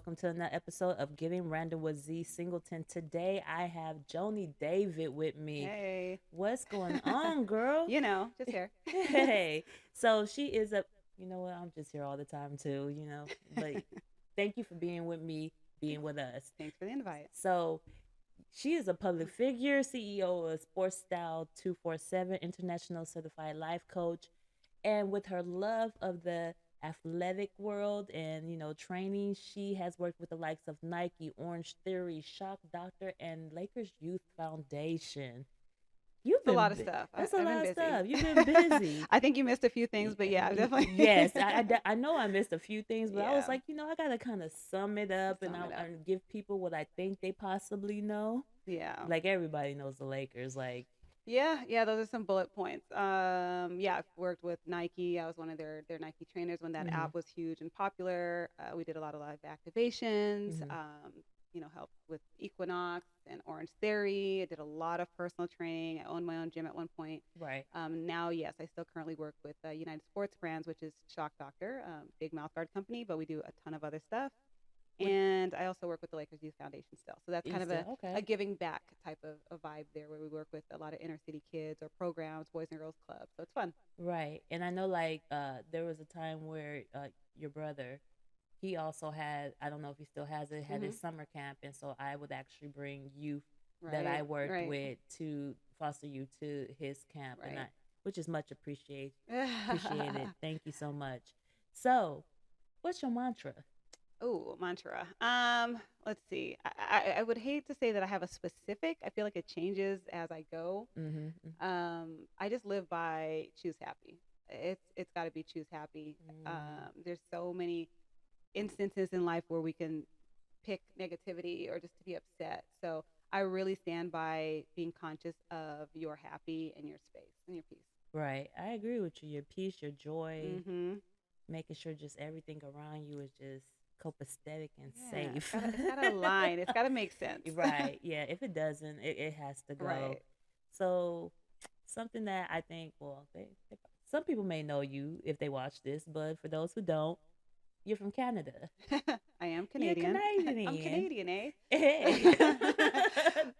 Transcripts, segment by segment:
welcome to another episode of Getting Random with Z Singleton. Today I have Joni David with me. Hey. What's going on, girl? Just here. Hey, so she is a, you know what, I'm just here all the time too, but thank you for being with me, being with us. Thanks for the invite. So she is a public figure, CEO of Sports Style 247, international certified life coach, and with her love of the athletic world and training, she has worked with the likes of Nike, Orange Theory, Shock Doctor, and Lakers Youth Foundation. You've It's a been lot of stuff. That's a I've been lot of busy. stuff. You've been busy. I think you missed a few things, but yeah, definitely. Yes, I know I missed a few things, but I was Yeah. like, I gotta kind of sum it up Sum it up. and give people what I think they possibly know. Yeah. Like everybody knows the Lakers. Like, Yeah, those are some bullet points. I've worked with Nike. I was one of their Nike trainers when that Mhm. app was huge and popular. We did a lot of live activations. Mhm. Helped with Equinox and Orange Theory. I did a lot of personal training. I owned my own gym at one point. right. Now, yes, I still currently work with United Sports Brands, which is Shock Doctor, big mouthguard company, but we do a ton of other stuff. What- And I also work with the Lakers Youth Foundation still. So that's kind of Okay. a giving back type of a vibe there where we work with a lot of inner city kids or programs, Boys and Girls Clubs. So it's fun. Right. And I know like there was a time where your brother, he also had, I don't know if he still has it, had his summer camp, and so I would actually bring youth that I worked right. with to foster you to his camp, and Right. which is much appreciated. Thank you so much. So, what's your mantra? Oh, mantra. Let's see. I would hate to say that I have a specific. I feel like it changes as I go. Mm-hmm. I just live by choose happy. It's got to be choose happy. There's so many instances in life where we can pick negativity or just to be upset. So I really stand by being conscious of your happy and your space and your peace. Right. I agree with you. Your peace, your joy, Mm-hmm. making sure just everything around you is just copacetic and Yeah, safe. it's gotta align. It's gotta make sense. Right. Yeah. If it doesn't, it has to go. Right. So, something that I think, well, some people may know you if they watch this, but for those who don't, you're from Canada. I am Canadian. You're Canadian. I'm Canadian, eh? Hey.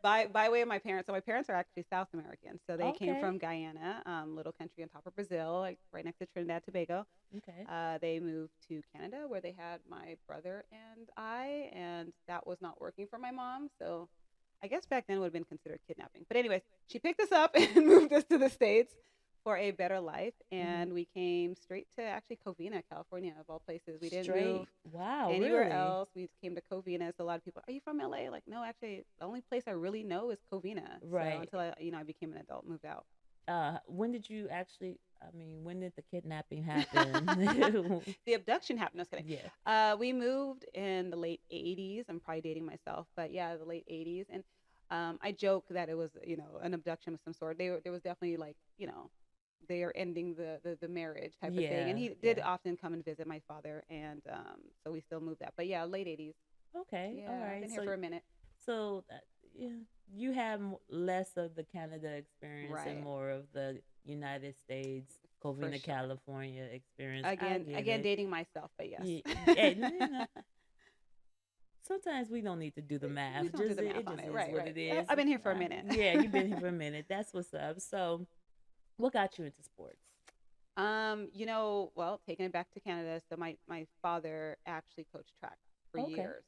by way of my parents. So my parents are actually South American. So they came Okay. from Guyana, little country on top of Brazil, like right next to Trinidad Tobago. Okay. They moved to Canada where they had my brother and I, and that was not working for my mom. So I guess back then it would have been considered kidnapping. But anyways, she picked us up and moved us to the States for a better life. And we came straight to actually Covina, California, of all places. We didn't move Wow. anywhere Really? else. We came to Covina. So a lot of people, are you from LA? Like, no, actually, the only place I really know is Covina. Right. So until I became an adult, moved out. When did you actually? I mean, when did the kidnapping happen? The abduction happened. No, I was kidding. Yeah. We moved in the late 80s. I'm probably dating myself, but yeah, the late 80s. And I joke that it was, an abduction of some sort. There was definitely like, they are ending the marriage type of thing. And he did often come and visit my father. And so we still moved that. But yeah, late 80s. Okay. Yeah, All right. I've been here for a minute. So, yeah, you have less of the Canada experience Right. and more of the United States, Covina, sure. California experience. I Again, get it. dating myself, but yes. Sometimes we don't need to do the math. We don't do Just the it math just on it. is Right, what right. it is. I've been here for a minute. Yeah, you've been here for a minute. That's what's up. So, what got you into sports? Well, taking it back to Canada, so my father actually coached track for Okay. years.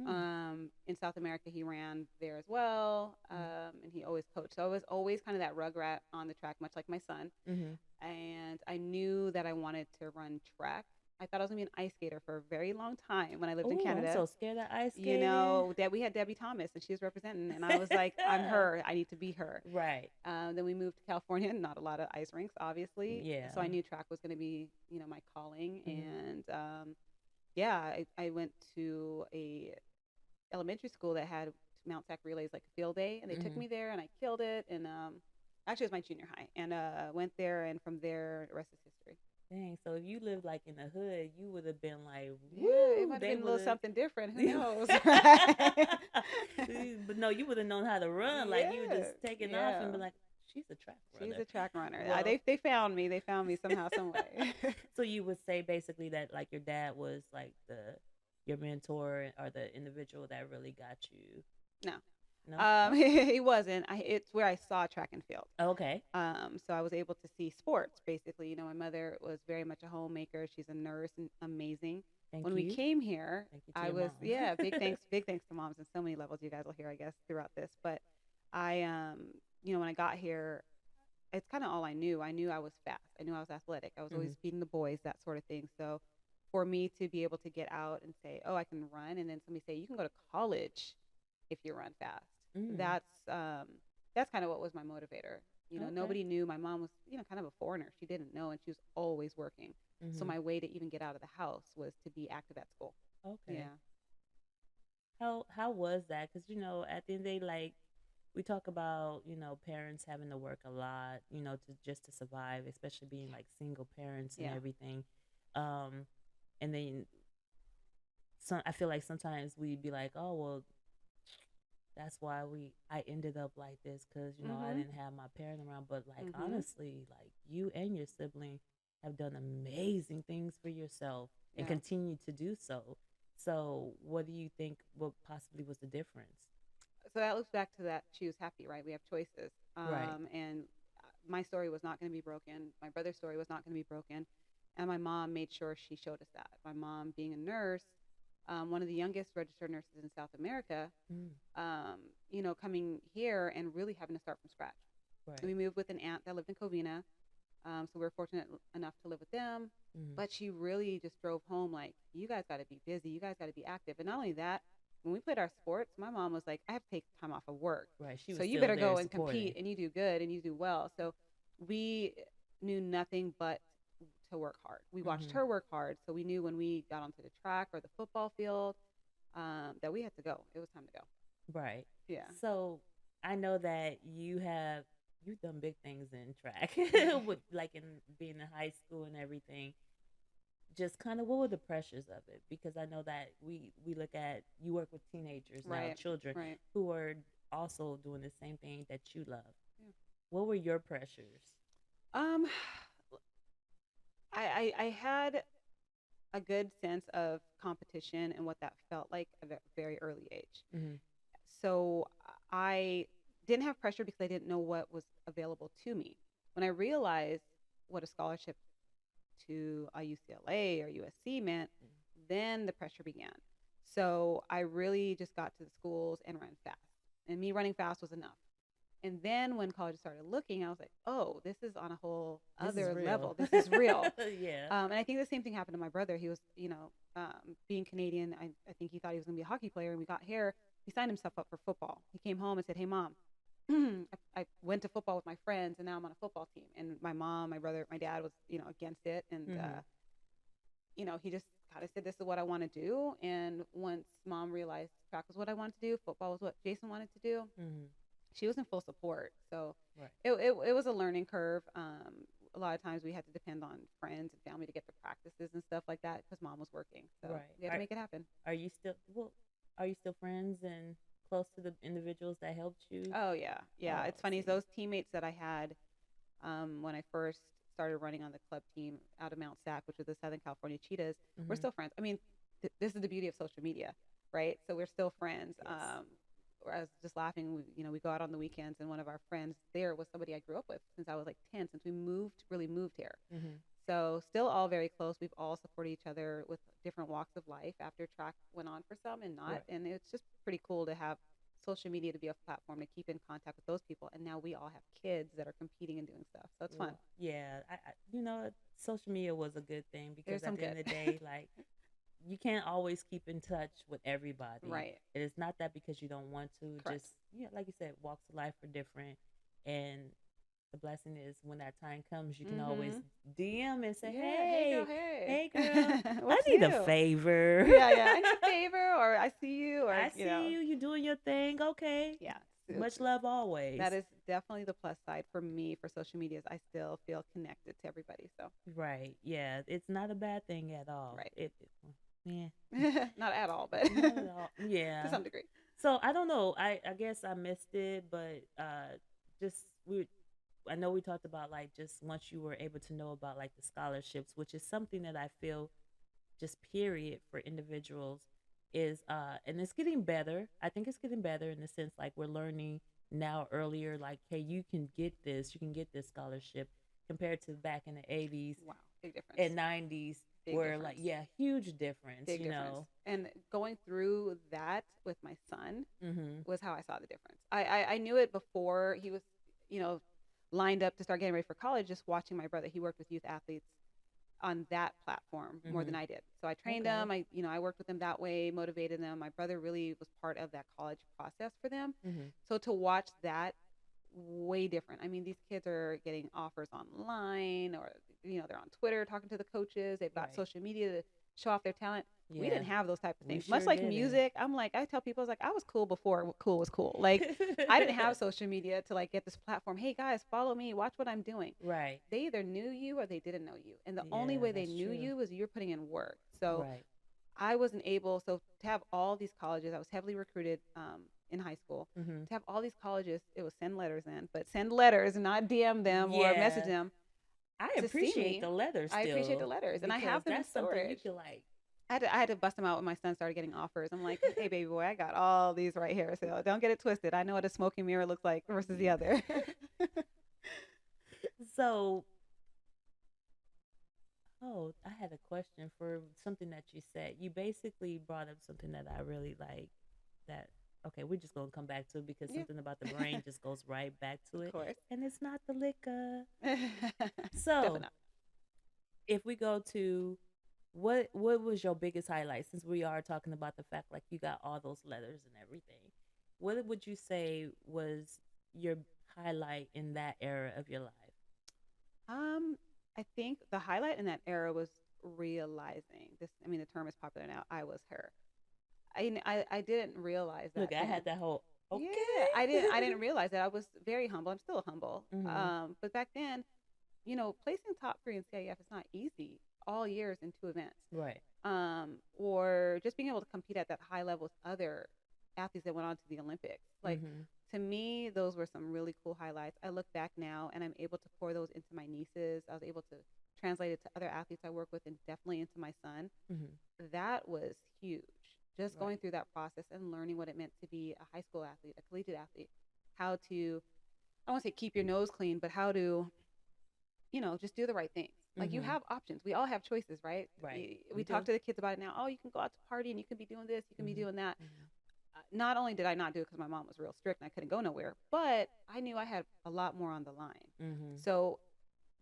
Hmm. In South America, he ran there as well, and he always coached. So I was always kind of that rugrat on the track, much like my son. Mm-hmm. And I knew that I wanted to run track. I thought I was gonna be an ice skater for a very long time when I lived in Oh, I'm Canada. so scared of ice skating. That we had Debbie Thomas, and she was representing, and I was like, I'm her. I need to be her. Right. Then we moved to California. Not a lot of ice rinks, obviously. Yeah. So I knew track was going to be, my calling. Mhm. And I went to a elementary school that had Mount Sac relays like a field day, and they took Mhm. me there, and I killed it. And actually, it was my junior high, and went there, and from there, the rest is history. Dang. So if you lived like in the hood, you would have been like, Yeah, woo. it might have They been a little would've- something different. Who knows? But no, you would have known how to run. Like you would just take it off and Yeah. be like, she's a track runner. She's a track runner. Well- They found me. They found me somehow, some way. So you would say basically that like your dad was like the your mentor or the individual that really got you? No. No. He wasn't. It's where I saw track and field. Okay. So I was able to see sports basically. You know, my mother was very much a homemaker. She's a nurse and amazing. Thank When we you. came here, Thank you to I your was, mom. yeah, big thanks to moms on so many levels. You guys will hear, I guess, throughout this. But I, you know, when I got here, it's kind of all I knew. I knew I was fast. I knew I was athletic. I was Hmm. always beating the boys, that sort of thing. So for me to be able to get out and say, "Oh, I can run," and then somebody say, "You can go to college if you run fast," Mm. that's kind of what was my motivator. You know, Okay. nobody knew. My mom was, you know, kind of a foreigner. She didn't know, and she was always working. So Hmm. my way to even get out of the house was to be active at school. Okay. Yeah, How was that? Because at the end of the day, like we talk about, parents having to work a lot, to just to survive, especially being like single parents and yeah, everything. Um, and then some, I feel like sometimes we'd be like, oh well, that's why I ended up like this because I mhm, didn't have my parent around. But like mhm, honestly, like you and your sibling have done amazing things for yourself and yeah. continue to do so. So what do you think? What possibly was the difference? So that looks back to that she was happy, right? We have choices. Right. And my story was not going to be broken. My brother's story was not going to be broken. And my mom made sure she showed us that. My mom, being a nurse, one of the youngest registered nurses in South America, Mm, you know, coming here and really having to start from scratch. right. We moved with an aunt that lived in Covina. So we were fortunate enough to live with them. Mm, But she really just drove home like, you guys got to be busy. You guys got to be active. And not only that, when we played our sports, my mom was like, I have to take time off of work. right. She So was you still better there go and compete supporting. and you do good and you do well. So we knew nothing but to work hard. We watched Hmm. her work hard. So we knew when we got onto the track or the football field that we had to go. It was time to go. Right. Yeah. So I know that you've done big things in track, with like in being in high school and everything. Just kind of what were the pressures of it? Because I know that we look at you work with teenagers now, Right. children Right. who are also doing the same thing that you love. Yeah. What were your pressures? Um, I had a good sense of competition and what that felt like at a very early age. Hmm. So I didn't have pressure because I didn't know what was available to me. When I realized what a scholarship to a UCLA or USC meant, then the pressure began. So I really just got to the schools and ran fast. And me running fast was enough. And then when college started looking, I was like, oh, this is on a whole This is other real. level. This is real. Yeah. And I think the same thing happened to my brother. He was, you know, being Canadian, I think he thought he was going to be a hockey player. And we got here, he signed himself up for football. He came home and said, hey, mom, I went to football with my friends and now I'm on a football team. And my mom, my brother, my dad was, you know, against it. And, Hmm. you know, he just kind of said, this is what I want to do. And once mom realized track was what I wanted to do, football was what Jason wanted to do, Hmm. she was in full support. So Right. it was a learning curve. A lot of times we had to depend on friends and family to get to practices and stuff like that because mom was working. So Right. we had to make it happen. Are you still well? Are you still friends and close to the individuals that helped you? Oh yeah, yeah. Oh, It's funny. see. Those teammates that I had when I first started running on the club team out of Mount Sac, which was the Southern California Cheetahs, we're Hmm. still friends. I mean, this is the beauty of social media, right? So we're still friends. Yes. I was just laughing. You know, we go out on the weekends, and one of our friends there was somebody I grew up with since I was like 10, since we really moved here. Hmm. So still all very close. We've all supported each other with different walks of life after track went on for some and not. Right. And it's just pretty cool to have social media to be a platform to keep in contact with those people. And now we all have kids that are competing and doing stuff. So it's fun. Well, yeah. Social media was a good thing because There's at some the end good. of the day, like you can't always keep in touch with everybody. Right. It is not that because you don't want to. Correct. Just like you said, walks of life are different, and the blessing is when that time comes, you can always Mm-hmm. DM and say, Yeah. Hey, girl. "Hey, Hey. hey, girl, I What's need a new? favor. Yeah. Yeah. I need a favor, or I see you, or, I you see know, you. You doing your thing. Okay. yeah. Much love always." That is definitely the plus side for me for social media is I still feel connected to everybody. So, Right. Yeah. It's not a bad thing at all. right. Yeah. Not at all, but Not at all. to Yeah. some degree. So I don't know. I guess I missed it, but just we I know we talked about like just once you were able to know about like the scholarships, which is something that I feel just period for individuals. is and it's getting better. I think it's getting better in the sense like we're learning now earlier like hey, you can get this scholarship compared to back in the 80s Wow, big difference. and 90s Big where like difference. yeah, huge difference, Big you difference. know. And going through that with my son Mhm. was how I saw the difference. I knew it before he was, you know, lined up to start getting ready for college, just watching my brother. He worked with youth athletes on that platform more than Mhm. I did. So I trained Okay. them. I worked with them that way, motivated them. My brother really was part of that college process for them. Mhm. So to watch that, way different. I mean, these kids are getting offers online, or they're on Twitter talking to the coaches. They've got Right. social media to show off their talent. We Yeah. didn't have those type of We things. Much sure like didn't. music, I tell people, I was like, I was cool before cool was cool. Like, I didn't have social media to like get this platform. Hey guys, follow me, watch what I'm doing. Right. They either knew you or they didn't know you, and the only Yeah, way they that's knew true. you was you're putting in work. So Right. I wasn't able. So to have all these colleges, I was heavily recruited in high school. Mhm. To have all these colleges, it was send letters in, but send letters, not DM them or message Yeah. them I to see appreciate me. the letters I appreciate the still letters, and I because have them in that's something you storage. can like. I had to bust them out when my son started getting offers. I'm like, hey, baby boy, I got all these right here. So don't get it twisted. I know what a smoking mirror looks like versus the other. So, oh, I had a question for something that you said. You basically brought up something that I really like. That okay, we're just gonna come back to it because Yeah. something about the brain just goes right back to Of it, course. and it's not the liquor. Definitely So, not. if we go to what was your biggest highlight since we are talking about the fact like you got all those letters and everything, what would you say was your highlight in that era of your life? Um, I think the highlight in that era was realizing this. I mean, the term is popular now. I was her. I didn't realize Look, that I had then. that whole Yeah, okay. I didn't realize that. I was very humble. I'm still humble. Mhm. But back then, placing top three in CIF is not easy. All years in two events. Right. Or just being able to compete at that high level with other athletes that went on to the Olympics. Like, Mhm. to me, those were some really cool highlights. I look back now and I'm able to pour those into my nieces. I was able to translate it to other athletes I work with and definitely into my son. Mhm. That was huge. Just Right. going through that process and learning what it meant to be a high school athlete, a collegiate athlete, how to, I won't say keep your nose clean, but how to just do the right things. Like, you Mhm. have options. We all have choices, right? Right. We We talk do. to the kids about it now. Oh, you can go out to party and you can be doing this, you can be Mhm. doing that. Mhm. Not only did I not do it because my mom was real strict and I couldn't go nowhere, but I knew I had a lot more on the line. Mhm. So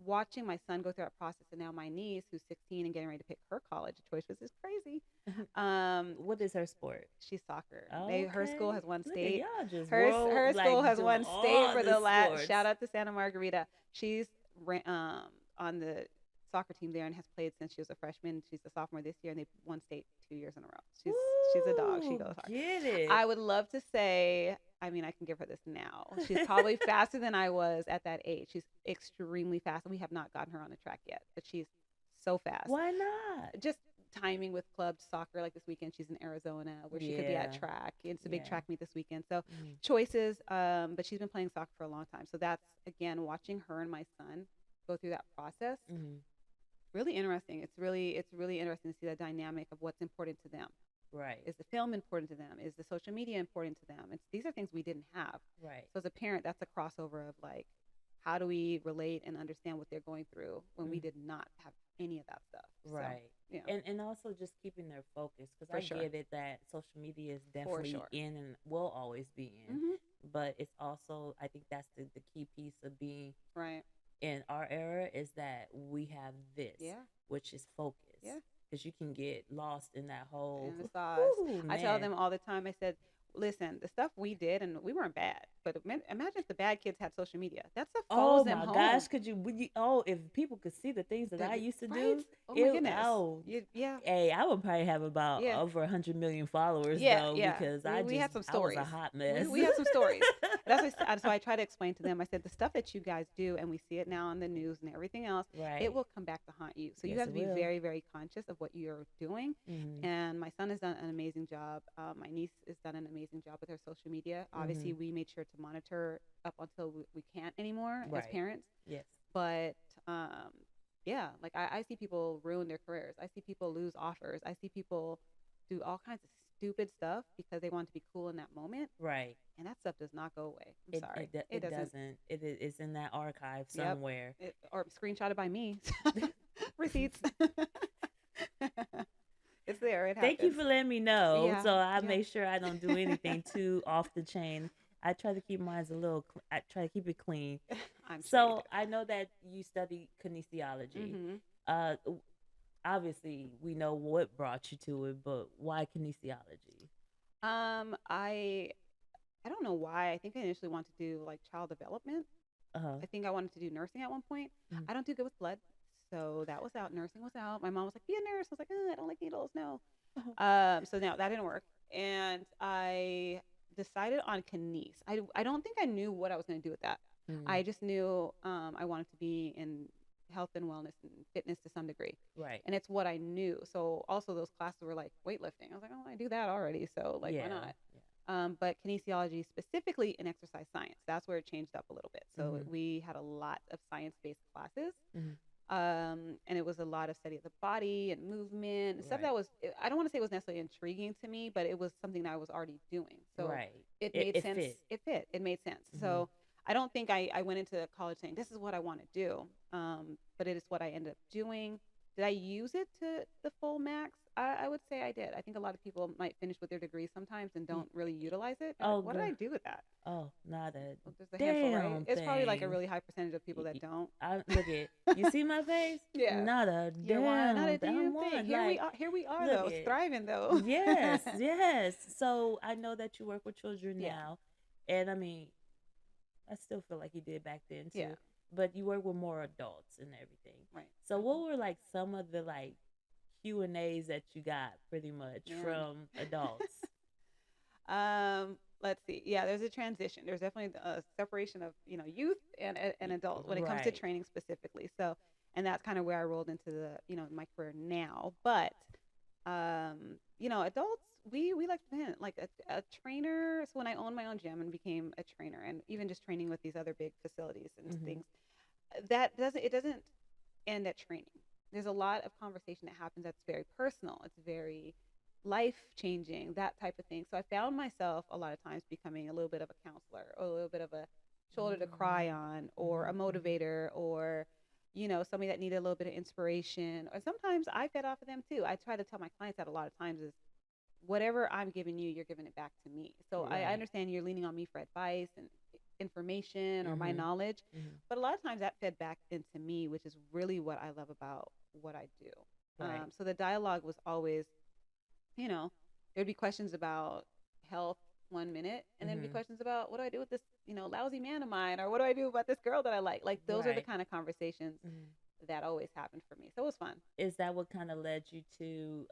watching my son go through that process, and now my niece, who's 16 and getting ready to pick her college choices, is crazy. What is her sport? She's soccer. Her school Okay. has won Look at state. y'all just Her school like has doing won state all for the the last. sports. Shout out to Santa Margarita. She's on the soccer team there and has played since she was a freshman. She's a sophomore this year, and they've won state 2 years in a row. She's a dog. She Woo, goes hard. get it. I would love to say. I mean, I can give her this now. She's probably faster than I was at that age. She's extremely fast. We have not gotten her on the track yet, but she's so fast. Why not? Just timing with club soccer. Like, this weekend, she's in Arizona where she could be at Yeah. track. It's a big Yeah. track meet this weekend. So Mhm. choices. But she's been playing soccer for a long time. So that's, again, watching her and my son go through that process. Mhm. Really interesting. It's really interesting to see the dynamic of what's important to them. Right. Is the film important to them? Is the social media important to them? These are things we didn't have. Right. So as a parent, that's a crossover of like, how do we relate and understand what they're going through when we did not have any of that stuff? Right. So, yeah. And also just keeping their focus because For I sure. get it that social media is definitely sure. in and will always be in, Mm-hmm. but it's also I think that's the key piece of being Right. in our era is that we have this, Yeah. which is focus. Yeah. Because you can get lost in that whole. And the sauce. Ooh, I tell man. them all the time. I said, listen, the stuff we did, and we weren't bad, but imagine if the bad kids had social media. That stuff Oh follows them my home. gosh! Could you? If people could see the things that I used to right? do, Oh my goodness. Yeah. hey, I would probably have about Yeah. over 100 million followers Yeah, though, yeah. because We had some I was stories. a hot mess. We had some stories. So I try to explain to them. I said, the stuff that you guys do, and we see it now on the news and everything else, Right. it will come back to haunt you. So you Yes, have it to be will. very, very conscious of what you're doing. Mhm. And my son has done an amazing job. My niece has done an amazing job with her social media. Obviously, we made sure to monitor up until we can't anymore as Right. parents. Yes. But yeah, like I see people ruin their careers. I see people lose offers. I see people do all kinds of stupid stuff because they want to be cool in that moment, Right. and that stuff does not go away. I'm It sorry, it do- it it doesn't. doesn't. It's in that archive Yep, somewhere. or screenshotted by me. Receipts. It's there. It Thank you happens. for letting me know, Yeah, so I yeah. make sure I don't do anything too off the chain. I try to keep mine a little. I try to keep it clean. I'm sure you So I know that you study do. kinesiology. Uh, Obviously, we know what brought you to it, but why kinesiology? I don't know why. I think I initially wanted to do like child development. Uh huh. I think I wanted to do nursing at one point. I don't do good with blood, so that was out. Nursing was out. My mom was like, "Be a nurse." I was like, I don't like needles, no. So no, that didn't work, and I decided on kines. I don't think I knew what I was going to do with that. Mm, I just knew I wanted to be in health and wellness and fitness to some degree, right. and it's what I knew. So also those classes were like weightlifting. I was like, oh, I do that already, so like why Yeah. not? Yeah. But kinesiology, specifically in exercise science, that's where it changed up a little bit. So Mhm. we had a lot of science-based classes, Mhm. and it was a lot of study of the body and movement and stuff Right. that was, I don't want to say it was necessarily intriguing to me, but it was something that I was already doing. So Right. it It made it sense. fit. It fit. It made sense. Mhm. So I don't think I went into college saying this is what I want to do, but it is what I ended up doing. Did I use it to the full max? I would say I did. I think a lot of people might finish with their degrees sometimes and Y- don't really utilize it. They're like, Oh, what did girl. I do with that? Oh, not a Well, there's a handful, right? damn It's probably like a thing. really high percentage of people that don't. I look at you. See my face? Yeah. Not a Yeah, why not a damn damn thing? one. Here we Like, are. Here we are, look though, at thriving though. yes, yes. So I know that you work with children Yeah, now, and I mean, I still feel like you did back then yeah, too. But you work with more adults and everything. right. So what were like some of the like Q&As that you got pretty much Man. from adults? Let's see. Yeah, there's a transition. There's definitely a separation of youth and adult when it comes to Right. training specifically. So, and that's kind of where I rolled into the my career now. But adults, we like to plan like a trainer. So when I owned my own gym and became a trainer, and even just training with these other big facilities and Mhm. things, that doesn't end at training. There's a lot of conversation that happens that's very personal. It's very life changing, that type of thing. So I found myself a lot of times becoming a little bit of a counselor or a little bit of a shoulder to cry Mhm. on or a Mhm. Mhm. motivator or somebody that needed a little bit of inspiration. Or sometimes I fed off of them too. I try to tell my clients that a lot of times is whatever I'm giving you, you're giving it back to me. So I Right. understand you're leaning on me for advice and information or my Mhm. knowledge, Mhm. but a lot of times that fed back into me, which is really what I love about what I do. Right. So the dialogue was always, you know, there'd be questions about health 1 minute, and then be Mhm. questions about what do I do with this, lousy man of mine, or what do I do about this girl that I like. Like those are the Right. kind of conversations Mhm. that always happened for me. So it was fun. Is that what kind of led you to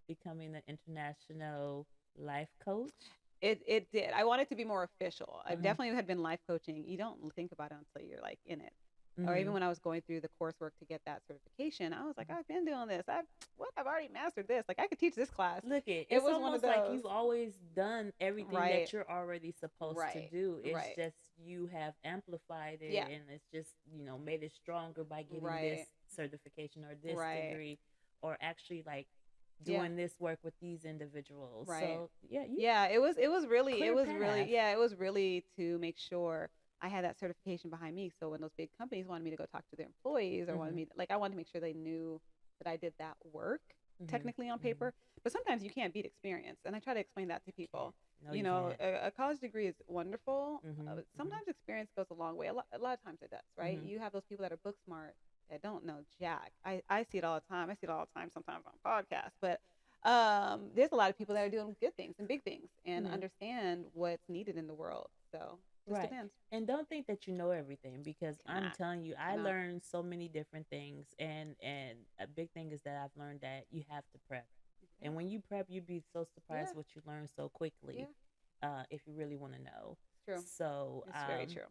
becoming an international life coach? It did. I wanted to be more official. I Uh-huh. definitely had been life coaching. You don't think about it until you're like in it. Or even Mhm. when I was going through the coursework to get that certification, I was like, Mhm. I've been doing this. I've already mastered this. Like I could teach this class. Look it. It It's was one of almost like those. you've always done everything Right, that you're already supposed to right, do. It's right. just you have amplified Yeah, it and it's just, made it stronger by getting this right, certification or this right. degree or actually like Yeah, doing this work with these individuals. right. So, yeah, you Yeah, clear path. it was really to make sure I had that certification behind me. So when those big companies wanted me to go talk to their employees or wanted Mhm. me to, like I wanted to make sure they knew that I did that work Mhm. technically on Mhm. paper. But sometimes you can't beat experience, and I try to explain that to You can't. people. No, you can't. A college degree is wonderful. Mhm. Mhm. Sometimes experience goes a long way. A lot of times it does, right? Mhm. You have those people that are book smart that don't know jack. I see it all the time. I see it all the time sometimes on podcasts, but there's a lot of people that are doing good things and big things and Mhm. understand what's needed in the world. So just Right. depends. And don't think that you know everything because I'm Cannot, telling you, I cannot. learned so many different things and a big thing is that I've learned that you have to prep. Okay. And when you prep, you'd be so Yeah, surprised what you learn so yeah, quickly, if you really want to know. it's true. So, It's very true.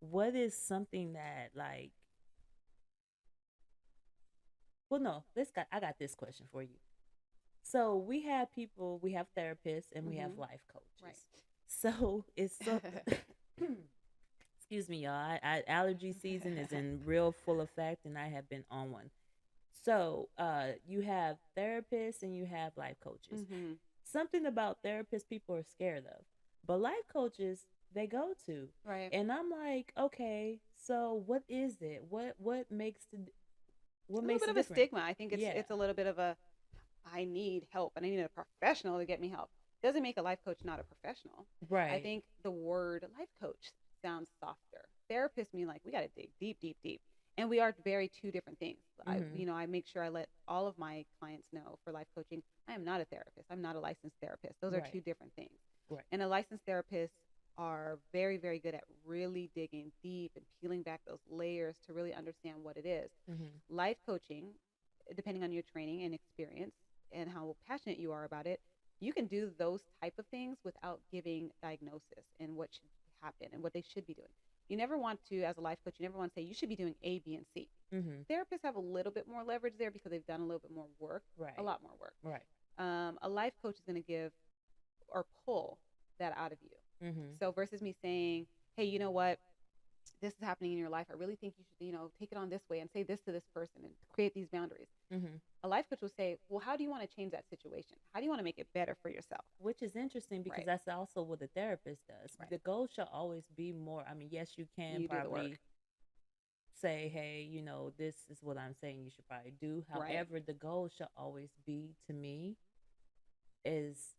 what is something that like well no, I got this question for you. So we have people, we have therapists and we have Hmm. life Right. coaches. So it's so excuse me, y'all. Allergy season is in real full effect, and I have been on one. So, you have therapists and you have life coaches. Hmm. something about therapists people are scared of, but life coaches they go to. Right. And I'm like, okay, so what is it? What makes what A little makes bit it of a different? stigma. I think Yeah. it's a little bit of a, I need help and I need a professional to get me help. Doesn't make a life coach not a professional. I Right. think the word life coach sounds softer. Therapists mean like we got to dig deep, deep, deep. And we are very two different things. Mhm. I make sure I let all of my clients know for life coaching, I am not a therapist. I'm not a licensed therapist. Those are two Right. different things. Right. And a licensed therapist are very, very good at really digging deep and peeling back those layers to really understand what it is. Mhm. Life coaching, depending on your training and experience and how passionate you are about it, you can do those type of things without giving diagnosis and what should happen and what they should be doing. You never want to, as a life coach, you never want to say you should be doing A, B, and C. Mhm. Therapists have a little bit more leverage there because they've done a little bit more work, a Right. lot more work. Right. A life coach is going to give or pull that out of you. Mhm. So versus me saying, hey, you know what? This is happening in your life. I really think you should, take it on this way and say this to this person and create these boundaries. Mhm. A life coach will say, well, how do you want to change that situation? How do you want to make it better for yourself? Which is interesting because Right. that's also what the therapist does. Right. The goal should always be more. I mean, yes, you can You do the work. probably say, hey, this is what I'm saying you should probably do. Right. However, the goal should always be, to me, is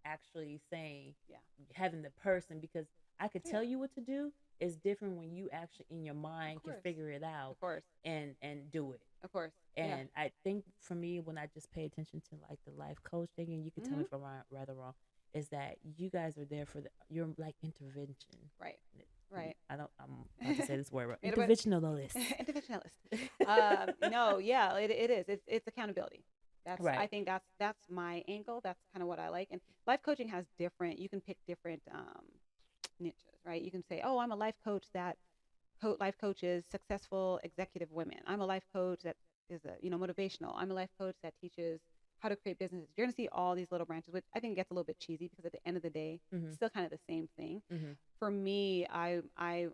actually saying, Yeah. having the person, because I could Yeah. tell you what to do is different when you actually in your mind Of can course. figure it out Of course. and do it. Of course. Yeah. And I think for me, when I just pay attention to like the life coach thing, and you can tell me Mhm. if I'm rather wrong, is that you guys are there for you're like intervention. Right. Right. I'm about to say this word, Made it what? interventionalist. Interventionalist. No, yeah, it is. It's accountability. I Right. think that's my angle. That's kind of what I like. And life coaching has different. You can pick different niches, right? You can say, oh, I'm a life coach that life coaches successful executive women. I'm a life coach that is motivational. I'm a life coach that teaches how to create businesses. You're gonna see all these little branches, which I think gets a little bit cheesy because at the end of the day, Mm-hmm. it's still kind of the same thing. Mm-hmm. For me, I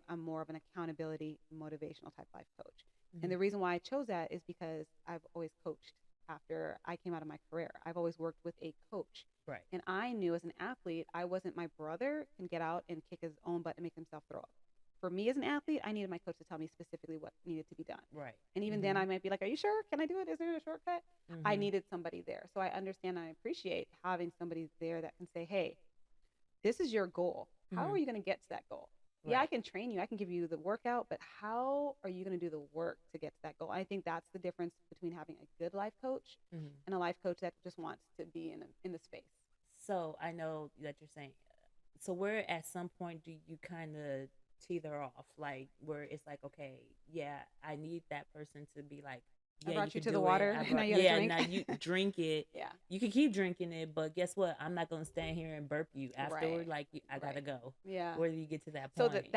am more of an accountability, motivational type life coach. Mm-hmm. And the reason why I chose that is because I've always coached after I came out of my career. I've always worked with a coach. Right. And I knew as an athlete, I wasn't my brother can get out and kick his own butt and make himself throw up. For me as an athlete, I needed my coach to tell me specifically what needed to be done. Right. And even then, I might be like, are you sure? Can I do it? Is there a shortcut? Mm-hmm. I needed somebody there. So I understand and I appreciate having somebody there that can say, hey, this is your goal. How Mhm. are you going to get to that goal? Right. Yeah, I can train you. I can give you the workout, but how are you going to do the work to get to that goal? I think that's the difference between having a good life coach Mm-hmm. and a life coach that just wants to be in the space. So I know that you're saying. So where at some point do you kind of teeter off, like where it's like, okay, yeah, I need that person to be like, yeah, I brought you can to the do water. it. Now you gotta drink. Now you drink it. Yeah. You can keep drinking it, but guess what? I'm not gonna stand here and burp you afterward. Right. Like I gotta go. Yeah. Where do you get to that So point?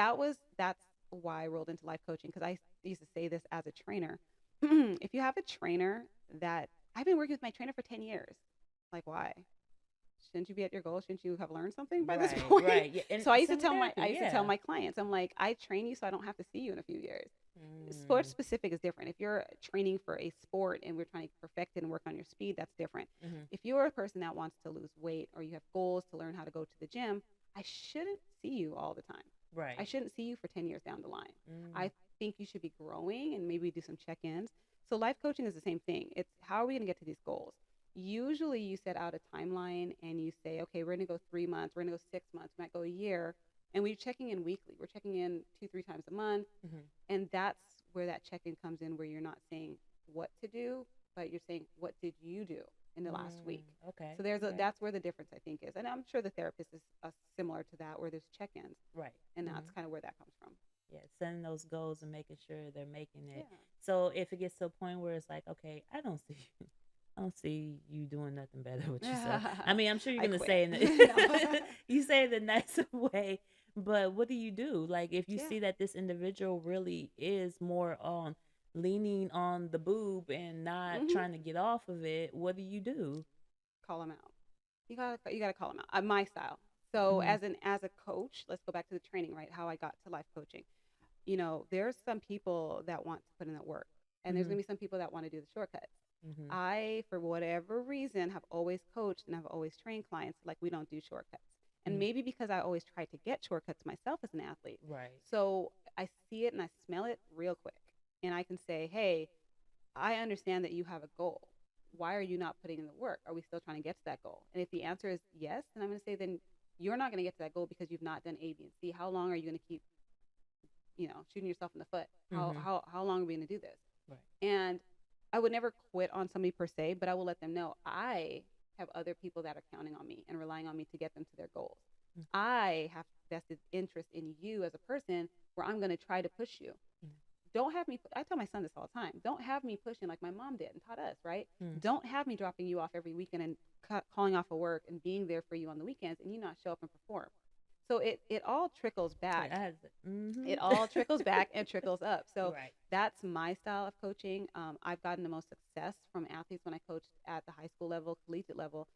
that's why I rolled into life coaching because I used to say this as a trainer. If you have a trainer that I've been working with my trainer for 10 years, like why? Shouldn't you be at your goal? Shouldn't you have learned something by this point? Right. Yeah. And so I used to tell my yeah. clients, I'm like, I train you so I don't have to see you in a few years. Sport Mm. specific is different. If you're training for a sport and we're trying to perfect it and work on your speed, that's different. Mm-hmm. If you're a person that wants to lose weight or you have goals to learn how to go to the gym, I shouldn't see you all the time. Right. I shouldn't see you for 10 years down the line. Mm. I think you should be growing and maybe do some check-ins. So life coaching is the same thing. It's how are we going to get to these goals? Usually you set out a timeline and you say, okay, we're going to go 3 months, we're going to go 6 months, we might go a year. And we're checking in weekly. We're checking in 2-3 times a month. Mm-hmm. And that's where that check-in comes in, where you're not saying what to do, but you're saying, what did you do in the last week? Okay. So that's where the difference, I think, is. And I'm sure the therapist is similar to that, where there's check-ins. Right. And that's kind of where that comes from. Yeah, setting those goals and making sure they're making it. Yeah. So if it gets to a point where it's like, okay, I don't see you doing nothing better with yourself. I mean, I'm sure you're gonna say you say it in a nicer way, but what do you do? Like if you see that this individual really is more on leaning on the boob and not trying to get off of it, what do you do? Call them out. You gotta call them out. My style. So as a coach, let's go back to the training, right? How I got to life coaching. There's some people that want to put in that work, and there's gonna be some people that want to do the shortcuts. Mhm. I, for whatever reason, have always coached and have always trained clients like we don't do shortcuts. And Mhm. maybe because I always tried to get shortcuts myself as an athlete. Right. So I see it and I smell it real quick. And I can say, hey, I understand that you have a goal. Why are you not putting in the work? Are we still trying to get to that goal? And if the answer is yes, then I'm going to say, then you're not going to get to that goal because you've not done A, B, and C. How long are you going to keep, shooting yourself in the foot? How Mhm. how how long are we going to do this? Right. And I would never quit on somebody per se, but I will let them know I have other people that are counting on me and relying on me to get them to their goals. Mm. I have vested interest in you as a person where I'm going to try to push you. Mm. Don't have me, I tell my son this all the time. Don't have me pushing like my mom did and taught us, right? Mm. Don't have me dropping you off every weekend and calling off of work and being there for you on the weekends and you not show up and perform. So it all trickles It back. has it. It Mhm. all trickles back and trickles up. So Right. that's my style of coaching. I've gotten the most success from athletes when I coached at the high school level, collegiate level,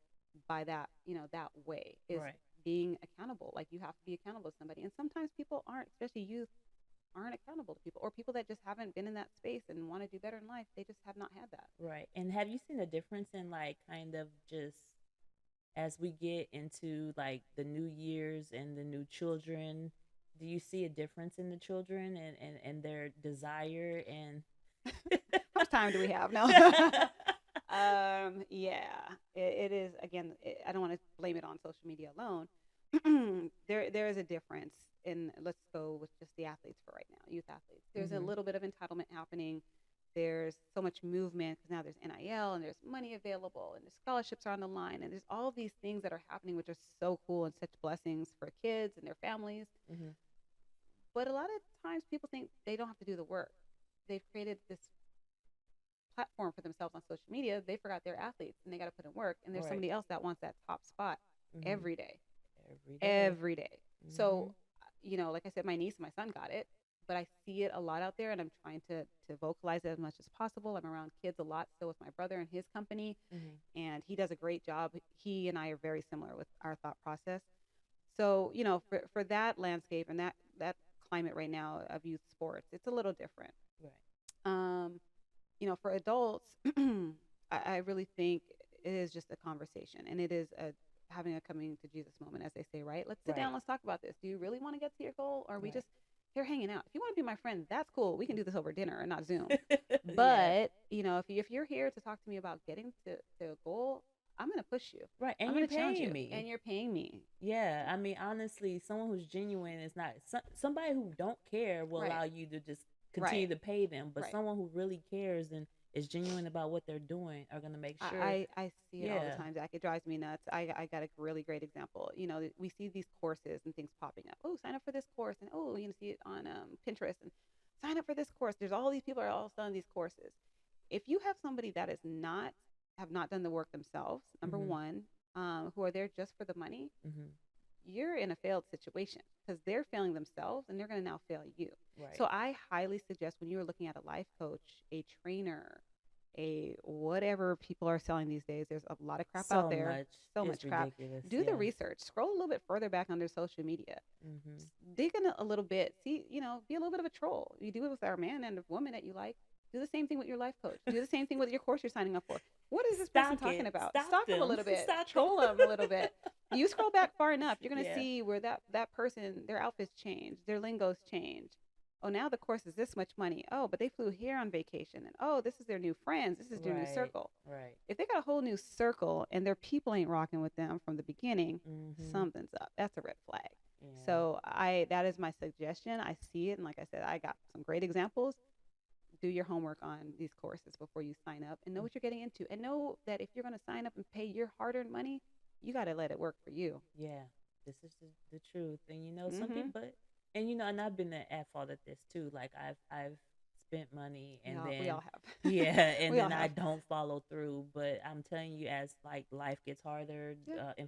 by that, that way is Right. being accountable. Like you have to be accountable to somebody. And sometimes people aren't, especially youth, aren't accountable to people or people that just haven't been in that space and want to do better in life. They just have not had that. Right. And have you seen a difference in like kind of just as we get into like the new years and the new children, do you see a difference in the children and their desire and How much time do we have now? Yeah, it is. Again, I don't want to blame it on social media alone. There is a difference in. Let's go with just the athletes for right now, youth athletes. There's a Mhm. little bit of entitlement happening. There's so much movement because now there's NIL and there's money available and the scholarships are on the line and there's all these things that are happening which are so cool and such blessings for kids and their families. Mhm. But a lot of times people think they don't have to do the work. They've created this platform for themselves on social media. They forgot they're athletes and they got to put in work. And there's Right. somebody else that wants that top spot Mhm. every day, Every day. every day. So, Mhm. like I said, my niece and my son got it, but I see it a lot out there and I'm trying to vocalize it as much as possible. I'm around kids a lot still with my brother and his company, Mhm. and he does a great job. He and I are very similar with our thought process. So, for that landscape and that climate right now of youth sports, it's a little different. Right. Um, for adults, I really think it is just a conversation and it is having a coming to Jesus moment, as they say, right? Let's sit Right. down, let's talk about this. Do you really want to get to your goal? Or are we Right. just here hanging out? If you want to be my friend, that's cool. We can do this over dinner and not Zoom. Yeah. But, if you're here to talk to me about getting to a goal, I'm going to push you. Right. I'm And going you're to challenge paying you. me. And you're paying me. Yeah, I mean, honestly, someone who's genuine is not somebody who don't care will Right. allow you to just continue Right. to pay them, but Right. someone who really cares and is genuine about what they're doing are gonna make sure. I see it all the Yeah. time, Zach. It drives me nuts. I got a really great example. We see these courses and things popping up. Oh, sign up for this course, and see it on Pinterest and sign up for this course. There's all these people are all selling these courses. If you have somebody that is not have not done the work themselves, number Mhm. one, who are there just for the money, Mhm. you're in a failed situation because they're failing themselves and they're going to now fail you. Right. So I highly suggest when you're looking at a life coach, a trainer, a whatever people are selling these days, there's a lot of crap out So there, much. so It's much crap. ridiculous. Do the Yeah. research, scroll a little bit further back on their social media, Mhm. dig in a little bit, see, be a little bit of a troll. You do it with our man and a woman that you like. Do the same thing with your life coach. Do the same thing with your course you're signing up for. What is this person Stock talking it. about? Stock Stalk them a them. little bit. Stock them. Troll them a little bit. You scroll back far enough, you're gonna Yeah. see where that person, their outfits change, their lingos change. Oh, now the course is this much money. Oh, but they flew here on vacation, and oh, this is their new friends. This is their new Right. circle. Right. If they got a whole new circle and their people ain't rocking with them from the beginning, Mhm. something's up. That's a red flag. Yeah. So that is my suggestion. I see it, and like I said, I got some great examples. Do your homework on these courses before you sign up and know what you're getting into. And know that if you're going to sign up and pay your hard earned money, you got to let it work for you. Yeah, this is the truth. And some Mm-hmm. people, and I've been at fault at this too. Like I've spent money and We all then have. yeah, and We all then I have. don't follow through. But I'm telling you, as like life gets harder, Yeah. and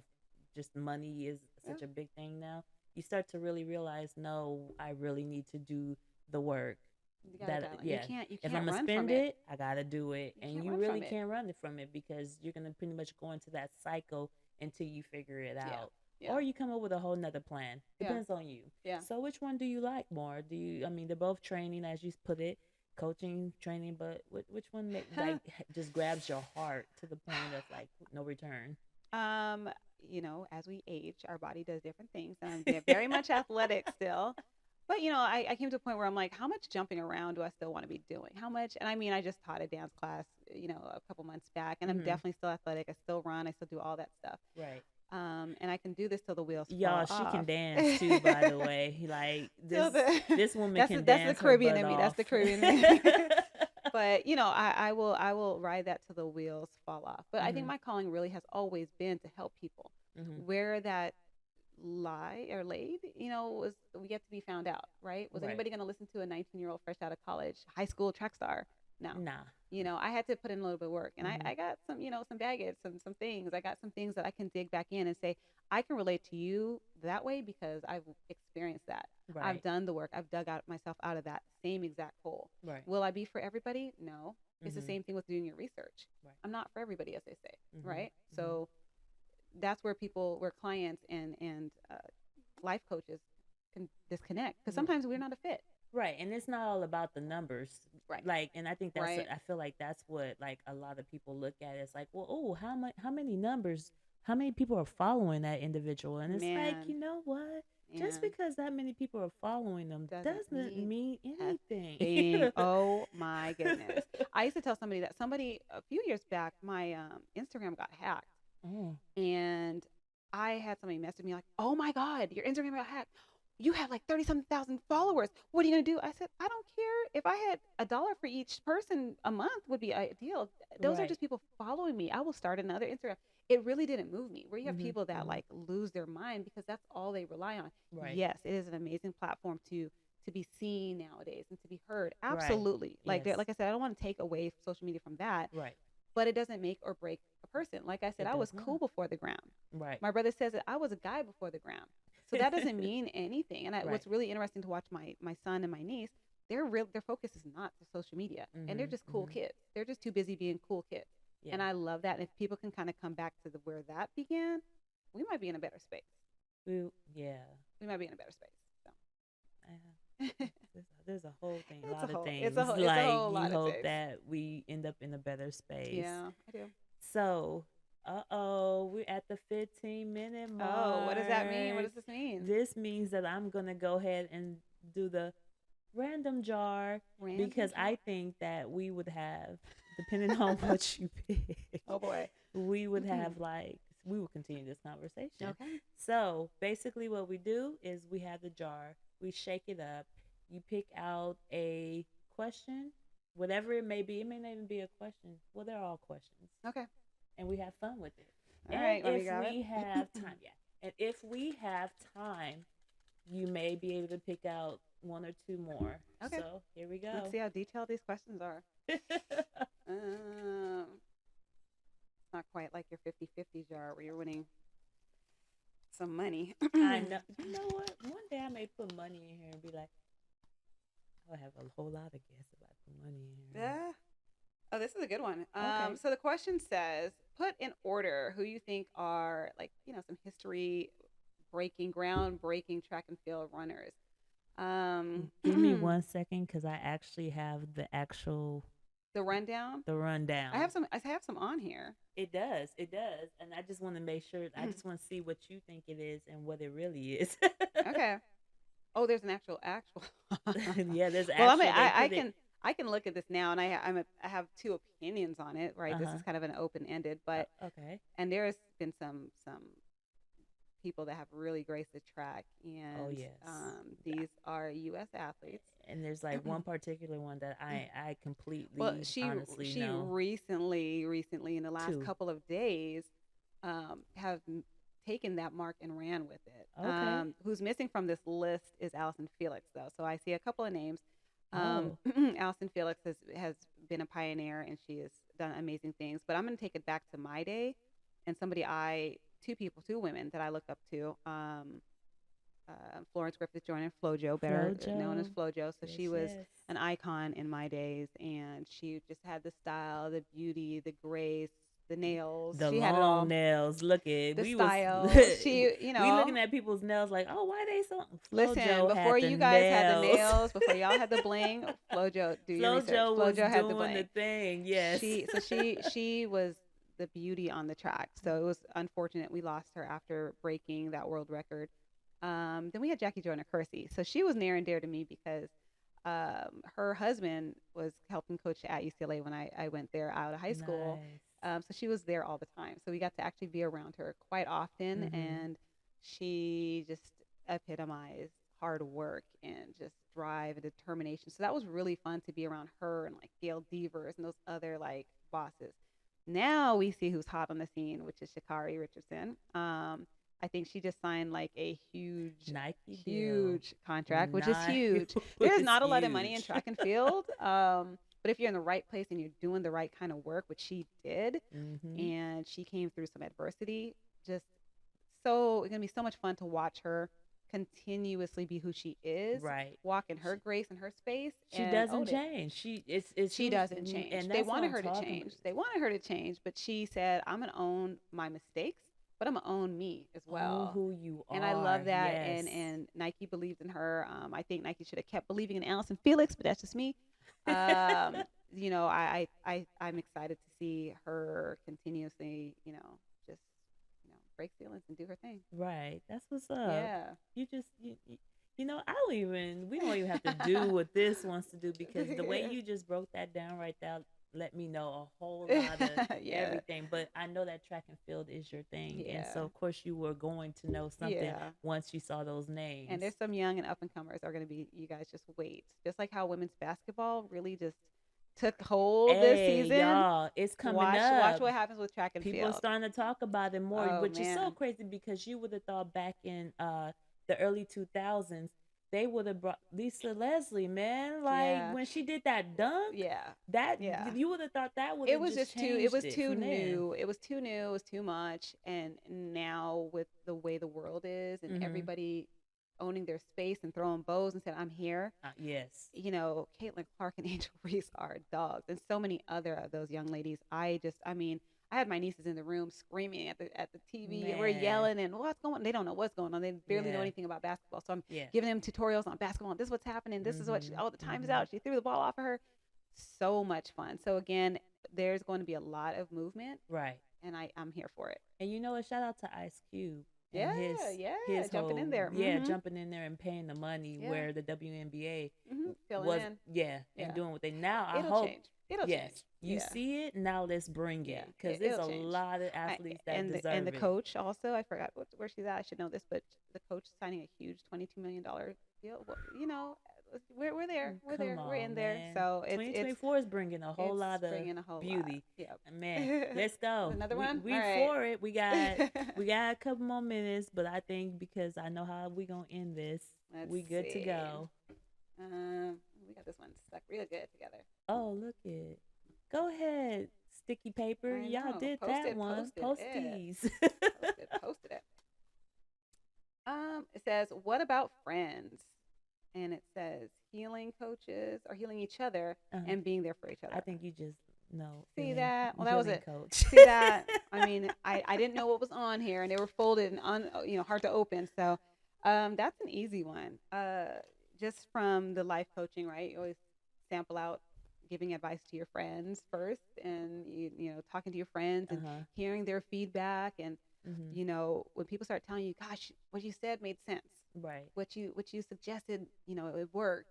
just money is Yeah. such a big thing now. You start to really realize, no, I really need to do the work. You got to That dial it. yeah, You if I'm can't gonna run from spend it. it, I gotta do it, You and can't you run really from it. can't run from it because you're gonna pretty much go into that cycle until you figure it Yeah. out, Yeah. or you come up with a whole nother plan. Yeah. Depends on you. Yeah. So which one do you like more? I mean, they're both training, as you put it. coaching, training, but which one just grabs your heart to the point of like no return? Um, as we age, our body does different things, and I'm very much athletic still. But I came to a point where I'm like, how much jumping around do I still want to be doing? How much? And I mean, I just taught a dance class, a couple months back, and I'm Mm-hmm. definitely still athletic. I still run. I still do all that stuff. Right. And I can do this till the wheels Y'all, fall she can off. dance too, by the way. Like Till this woman can that's the dance her Caribbean butt in me. That's off. the Caribbean in me. But I will ride that till the wheels fall off. But I think Mm-hmm. my calling really has always been to help people. Mm-hmm. Where that lie or laid, was yet to be found out, right? Was Right. anybody going to listen to a 19-year-old fresh out of college, high school track star? No. Nah. I had to put in a little bit of work, and Mm-hmm. I got some baggage, some things. I got some things that I can dig back in and say, I can relate to you that way because I've experienced that. I've Right. done the work. I've dug out myself out of that same exact hole. Right. Will I be for everybody? No. It's the Mm-hmm. same thing with doing your research. Right. I'm not for everybody, as they say, Mm-hmm. right? Mm-hmm. So that's where clients and life coaches can disconnect because sometimes we're not a fit. Right, and it's not all about the numbers. Right. Like, and I think that's Right. I feel like that's what like a lot of people look at. It's like, well, oh, how many numbers, how many people are following that individual? And it's like, Man. you know what? Just Man. because that many people are following them Doesn't doesn't mean a anything. thing. Oh my goodness. I used to tell somebody that a few years back, my Instagram got hacked. Oh, And I had somebody message me like, "Oh my God, your Instagram got hacked. You have like 30-something thousand followers. What are you gonna do?" I said, "I don't care. If I had $1 for each person a month would be ideal. Those are right. just people following me. I will start another Instagram." It really didn't move me. Where you have Mm-hmm. people that Mm-hmm. like lose their mind because that's all they rely on. Right. Yes, it is an amazing platform to be seen nowadays and to be heard. Right. Absolutely. Like Yes. like I said, I don't want to take away social media from that, Right. but it doesn't make or break a person. Like I said, It I was does cool not. before the ground. Right. My brother says that I was a guy before the ground. So that doesn't mean anything. And Right. what's really interesting to watch my son and my niece, their focus is not to social media, and they're Mm-hmm. just cool Mm-hmm. kids. They're just too busy being cool kids. Yeah. And I love that. And if people can kind of come back to where that began, we might be in a better space. Yeah. We might be in a better space. So. There's a whole thing, a It's lot a of whole- things. it's a whole- it's a Like whole you lot of hope things. that we end up in a better space. Yeah, I do. So, we're at the 15-minute mark. Oh, what does that mean? What does this mean? This means that I'm gonna go ahead and do the random jar Random because jar? I think that we would have, depending on what you pick, Oh boy. we would have we will continue this conversation. Okay. So basically, what we do is we have the jar, we shake it up, you pick out a question, whatever it may be. It may not even be a question. Well, they're all questions, Okay. and we have fun with it. All And right. Let me if grab we it. have time, yeah, and if we have time, you may be able to pick out one or two more. Okay. So here we go. Let's see how detailed these questions are. It's not quite like your 50-50 jar where you're winning some money. I know. You know what? One day I may put money in here and be like, I'll have a whole lot of guests if I put money in here. Yeah. Oh, this is a good one. Okay. So the question says, put in order who you think are some history breaking, groundbreaking track and field runners. Give me 1 second because I actually have the rundown. the rundown. I have some on here. It does, and I just want to make sure. I just want to see what you think it is and what it really is. Okay. Oh, there's an actual. Yeah, there's Well, actually. I can look at this now, and I have two opinions on it. Right, this is kind of an open ended, but Okay. and there's been some people that have really graced the track, and Oh, yes. these are U.S. athletes. And there's like one particular one that I completely Well, honestly she know. recently in the last Two. couple of days, have taken that mark and ran with it. Okay. Who's missing from this list is Allison Felix, though. So I see a couple of names. Oh. Allison Felix has been a pioneer, and she has done amazing things. But I'm going to take it back to my day, and two women that I look up to. Florence Griffith Joyner, Flojo, better known as Flojo. So she was an icon in my days, and she just had the style, the beauty, the grace, the nails. The She had it long all. nails. Look at The we was style. She, we looking at people's nails like, oh, why they so? listen, FloJo had before the you guys had the nails. nails, before y'all had the bling, FloJo, do your research. FloJo was FloJo had the doing the bling. thing. Yes. She was the beauty on the track. So it was unfortunate we lost her after breaking that world record. Then we had Jackie Joyner Kersey. So she was near and dear to me because her husband was helping coach at UCLA when I went there out of high school. Nice. So she was there all the time. So we got to actually be around her quite often. And she just epitomized hard work and just drive and determination. So that was really fun to be around her and like Gail Devers and those other like bosses. Now we see who's hot on the scene, which is Sha'Carri Richardson. I think she just signed like a huge contract, which is huge. There's not a lot of money in track and field. But if you're in the right place and you're doing the right kind of work, which she did, and she came through some adversity, just so it's gonna be so much fun to watch her continuously be who she is, right? Walk in her grace and her space. She doesn't change. She doesn't change. And they wanted her to change. They wanted her to change, but she said, "I'm gonna own my mistakes, but I'm gonna own me as well. Own who you are." And I love that. Yes. And Nike believed in her. I think Nike should have kept believing in Allison Felix, but that's just me. You know, I'm excited to see her continuously, just break ceilings and do her thing. Right. That's what's up. Yeah. You just we don't even have to do what this wants to do, because the way you just broke that down right there let me know a whole lot of everything. But I know that track and field is your thing. And so of course you were going to know something once you saw those names. And there's some young and up and comers are going to be, you guys just wait. Just like how women's basketball really just took hold this season. Y'all, it's coming up. Watch what happens with track and field. People are starting to talk about it more, which is so crazy, because you would have thought back in the early 2000s they would have brought Lisa Leslie, man. Like when she did that dunk, you would have thought that would have just changed it was too new. It was too new. It was too much. And now with the way the world is and everybody owning their space and throwing bows and saying, "I'm here." Yes. Caitlin Clark and Angel Reese are dogs, and so many other of those young ladies. I had my nieces in the room screaming at the TV. And we're yelling and what's going on? They don't know what's going on. They barely know anything about basketball. So I'm giving them tutorials on basketball. This is what's happening. This is what the time is out. She threw the ball off of her. So much fun. So again, there's going to be a lot of movement. Right. And I'm here for it. And a shout out to Ice Cube. His jumping in there. Jumping in there and paying the money where the WNBA was and doing what they now. I It'll hope change. It'll change. You see it now. Let's bring it, because there's a lot of athletes that deserve it. And the coach also, I forgot where she's at. I should know this, but the coach signing a huge $22 million deal. Well, we're there. We're in there. Man. So 2024 is bringing a whole lot of beauty. Yep. Man, let's go. Another one. We for it. We got a couple more minutes, but I think because I know how we gonna end this, we good to go. We got this one stuck real good together. Oh, look it. Go ahead, sticky paper. Y'all did that one. Posties. Posted it. It says, "What about friends?" And it says, "Healing coaches or healing each other and being there for each other." I think you just know. See that? Well, that was it. Coach. See that? I mean, I didn't know what was on here, and they were folded and hard to open. So, that's an easy one. Just from the life coaching, right? You always sample out giving advice to your friends first, and talking to your friends and hearing their feedback, and when people start telling you, "Gosh, what you said made sense," right? What you suggested, it worked.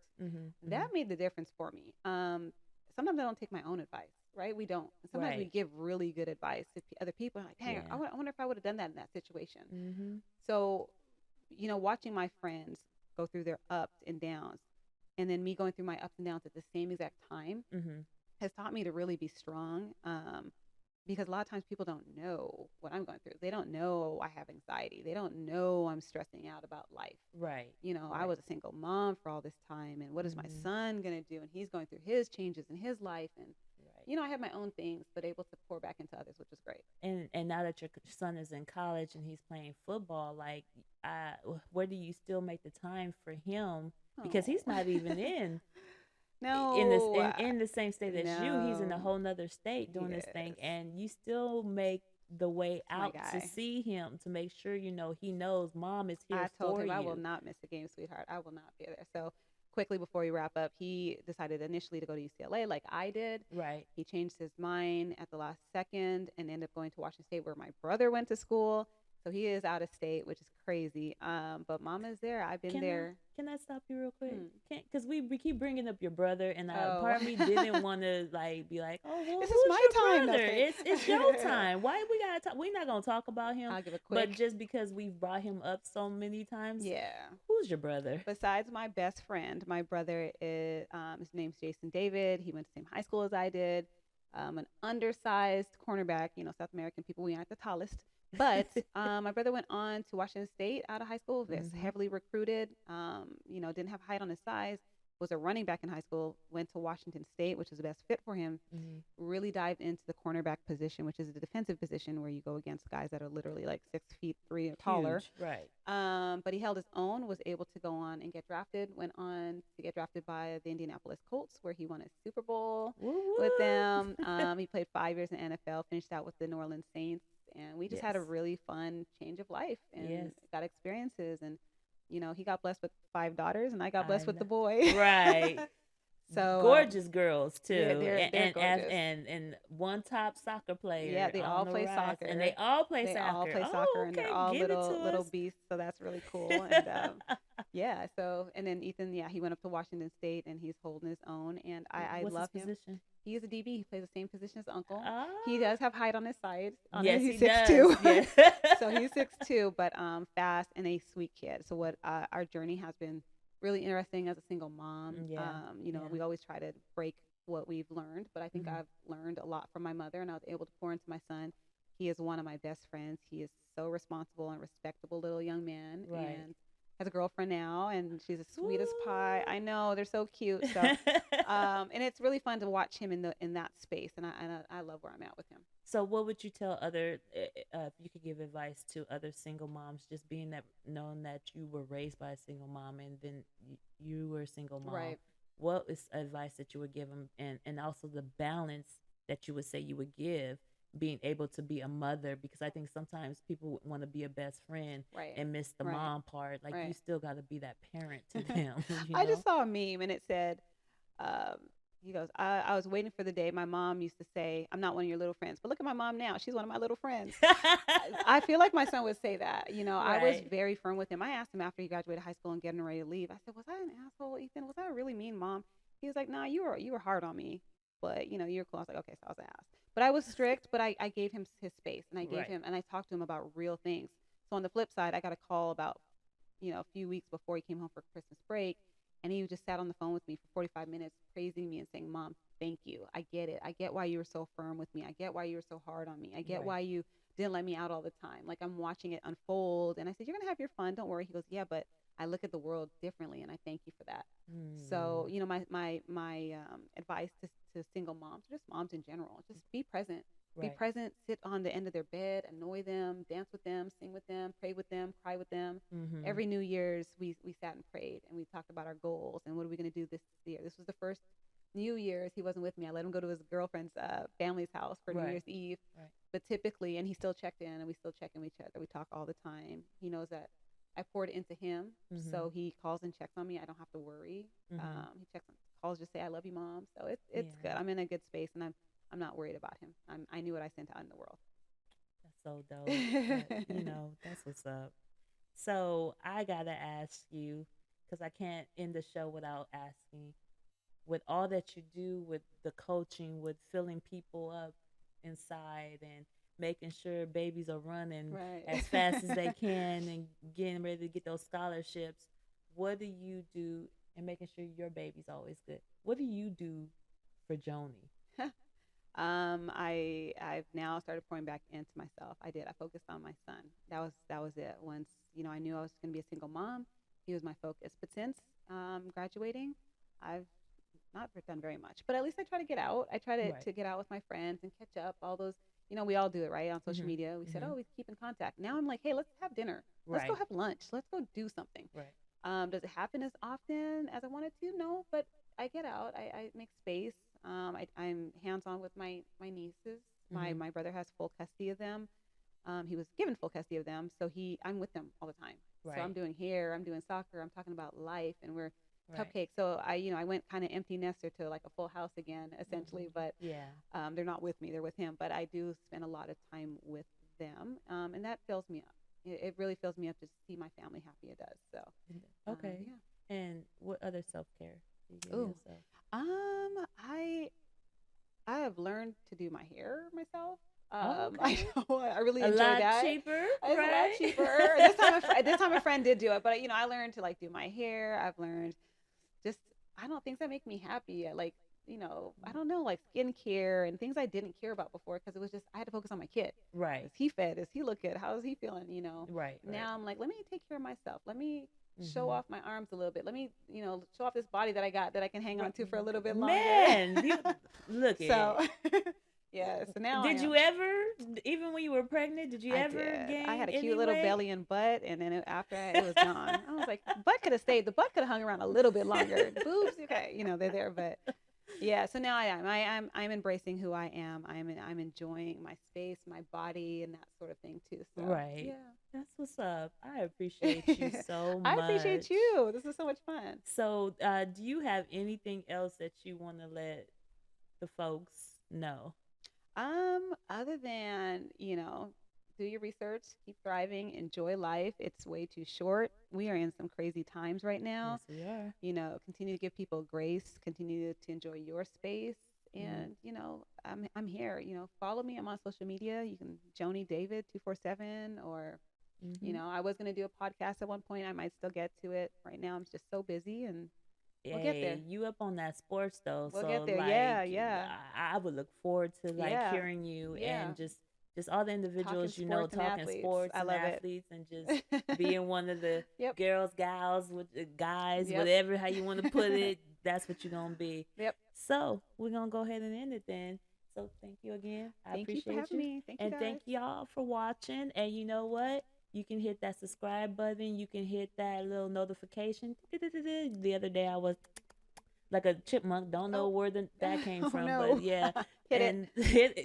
That made the difference for me. Sometimes I don't take my own advice, right? We don't. Sometimes we give really good advice to other people. Like, dang, I wonder if I would have done that in that situation. So, watching my friends go through their ups and downs, and then me going through my ups and downs at the same exact time has taught me to really be strong. Because a lot of times people don't know what I'm going through. They don't know I have anxiety. They don't know I'm stressing out about life. Right. I was a single mom for all this time, and what is my son going to do? And he's going through his changes in his life, and I have my own things, but able to pour back into others, which is great. And now that your son is in college and he's playing football, like, where do you still make the time for him? Because he's not even in in this No. in the same state as you. He's in a No. whole nother state doing this thing, Yes. and you still make the way It's my out to guy. see him, to make sure he knows mom is here I told for him I will you. not miss a game, sweetheart. I will not be there. So quickly before we wrap up, he decided initially to go to UCLA like I did. Right. He changed his mind at the last second and ended up going to Washington State where my brother went to school. So he is out of state, which is crazy. But mama is there. I've been Can I there. can I stop you real quick? Hmm. Can't, because we keep bringing up your brother, and Oh, part of me didn't want to like be like, oh well, this is who's my your time. brother? That's right. It's your time. Why we gotta talk? We're not gonna talk about him, I'll give a but quick. just because we've brought him up so many times, Yeah. who's your brother? Besides my best friend, my brother is his name's Jason David. He went to the same high school as I did. An undersized cornerback. South American people, we aren't the tallest. But my brother went on to Washington State out of high school. Was heavily recruited. Didn't have height on his size. Was a running back in high school. Went to Washington State, which was the best fit for him. Really dived into the cornerback position, which is a defensive position where you go against guys that are literally like 6'3" or taller. Huge, right. But he held his own. Was able to go on and get drafted. Went on to get drafted by the Indianapolis Colts, where he won a Super Bowl with them. He played 5 years in NFL. Finished out with the New Orleans Saints. And we just had a really fun change of life and got experiences. And, he got blessed with 5 daughters and I got blessed with the boy. Right. So gorgeous girls too. Yeah, they're gorgeous. And one top soccer player. Yeah, they all play soccer. And they all play soccer. They all play soccer and they're all little beasts. So that's really cool. And yeah, and then Ethan, he went up to Washington State and he's holding his own. And I What's love his him. position? He is a DB. He plays the same position as Uncle. Oh. He does have height on his side. Yes, he's he 6'2". Yes. So he's 6'2", but fast and a sweet kid. So what our journey has been really interesting as a single mom. We always try to break what we've learned, but I think I've learned a lot from my mother, and I was able to pour into my son. He is one of my best friends. He is so responsible and respectable little young man, and has a girlfriend now, and she's as sweet as pie. I know, they're so cute. So, and it's really fun to watch him in that space, and I love where I'm at with him. So what would you tell other, if you could give advice to other single moms, just knowing that you were raised by a single mom and then you were a single mom, right? What is advice that you would give them, and also the balance that you would say you would give being able to be a mother? Because I think sometimes people want to be a best friend and miss the mom part. Like you still got to be that parent to them. I just saw a meme and it said, he goes, I was waiting for the day my mom used to say, I'm not one of your little friends, but look at my mom now. She's one of my little friends. I feel like my son would say that. I was very firm with him. I asked him after he graduated high school and getting ready to leave. I said, was I an asshole, Ethan? Was I a really mean mom? He was like, nah, you were hard on me, but you're cool. I was like, okay, so I was an ass. But I was strict, but I gave him his space, and I gave him, and I talked to him about real things. So on the flip side, I got a call about, a few weeks before he came home for Christmas break. And he just sat on the phone with me for 45 minutes, praising me and saying, Mom, thank you. I get it. I get why you were so firm with me. I get why you were so hard on me. I get why you didn't let me out all the time. Like, I'm watching it unfold. And I said, you're going to have your fun. Don't worry. He goes, yeah, but I look at the world differently, and I thank you for that. So, my advice to single moms, or just moms in general, just be present. Be present, sit on the end of their bed, annoy them, dance with them, sing with them, pray with them, cry with them. Every New Year's, we sat and prayed, and we talked about our goals and what are we going to do this year. This was the first New Year's. He wasn't with me. I let him go to his girlfriend's family's house for New Year's Eve. But typically, and he still checked in, and we still check in with each other. We talk all the time. He knows that I poured into him, so he calls and checks on me. I don't have to worry. He calls, just say, I love you, Mom. So it's good. I'm in a good space, and I'm not worried about him. I knew what I sent out in the world. That's so dope. But, that's what's up. So I gotta ask you, because I can't end the show without asking, with all that you do with the coaching, with filling people up inside and making sure babies are running as fast as they can and getting ready to get those scholarships, what do you do in making sure your baby's always good? What do you do for Joni? I've now started pouring back into myself. I focused on my son. That was it. Once, I knew I was going to be a single mom, he was my focus. But since graduating, I've not done very much, but at least I try to get out. I try to get out with my friends and catch up. All those, we all do it, right? On social media. We said, oh, we keep in contact. Now I'm like, hey, let's have dinner. Let's go have lunch. Let's go do something. Does it happen as often as I wanted to? No, but I get out. I make space. I'm hands on with my nieces. Mm-hmm. My brother has full custody of them. He was given full custody of them, so I'm with them all the time. So Right. I'm doing hair, I'm doing soccer, I'm talking about life, and we're Right. cupcakes. So I went kind of empty nester to like a full house again, essentially. Mm-hmm. But Yeah. they're not with me; they're with him. But I do spend a lot of time with them, and that fills me up. It really fills me up to see my family happy. It does. So Okay. yeah. And what other self care do you give Oh, yourself? um, I I have learned to do my hair myself. Oh, I okay. know I really A enjoy lot that. cheaper, It's a lot right? cheaper. This time a friend did do it, but I learned to like do my hair. I've learned just I don't know things that make me happy. Like I don't know like skincare and things I didn't care about before because it was just I had to focus on my kid. Right. Is he fed? Does he look good? How is he feeling? Right. Right. Now I'm like, let me take care of myself. Let me show Mm-hmm. off my arms a little bit. Let me show off this body that I got that I can hang on Right. to for a little bit longer. Man, you look at So it. yeah, so now I Did am. you ever, even when you were pregnant, did you I ever did. I gain had a any cute little weight? belly and butt, and then after that, it was gone. I was like, butt could have stayed. The butt could have hung around a little bit longer. Boobs, okay, they're there, but yeah. So now I am. I'm embracing who I am. I'm enjoying my space, my body, and that sort of thing too. So Right. yeah. That's what's up. I appreciate you so I appreciate much. you. This is so much fun. So, do you have anything else that you want to let the folks know? Other than, do your research, keep thriving, enjoy life. It's way too short. We are in some crazy times right Yes, now. we are. Continue to give people grace, continue to enjoy your space. Mm-hmm. And, I'm here. Follow me. I'm on social media. You can Joni David 247 or Mm-hmm. I was gonna do a podcast at one point. I might still get to it. Right now I'm just so busy and we'll get there. Hey, you up on that sports though, We'll so get there. like Yeah, yeah. I would look forward to like Yeah. hearing you Yeah. and just all the Talking individuals sports and talking athletes. sports I and love it. athletes and just being one of the Yep. girls, gals with the guys, Yep. whatever how you want to put it. That's what you're gonna be. Yep. So we're gonna go ahead and end it then. So thank you again. I Thank you for appreciate having you, me. Thank you and guys. thank y'all for watching. And you know what? You can hit that subscribe button. You can hit that little notification. The other day I was like a chipmunk. Don't know Oh. where that came Oh from, no. but yeah. Hit And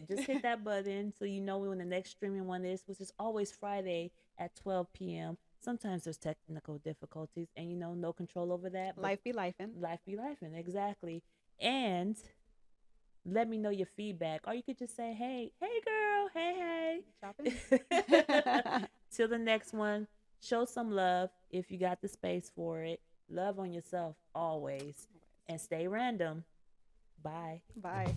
just hit that button so you know when the next streaming one is, which is always Friday at 12 p.m. Sometimes there's technical difficulties, and no control over that. But Life be lifing. life be lifing, exactly. And let me know your feedback, or you could just say, hey, girl, Shopping. hey. Till the next one, show some love if you got the space for it. Love on yourself always, and stay random. Bye. Bye.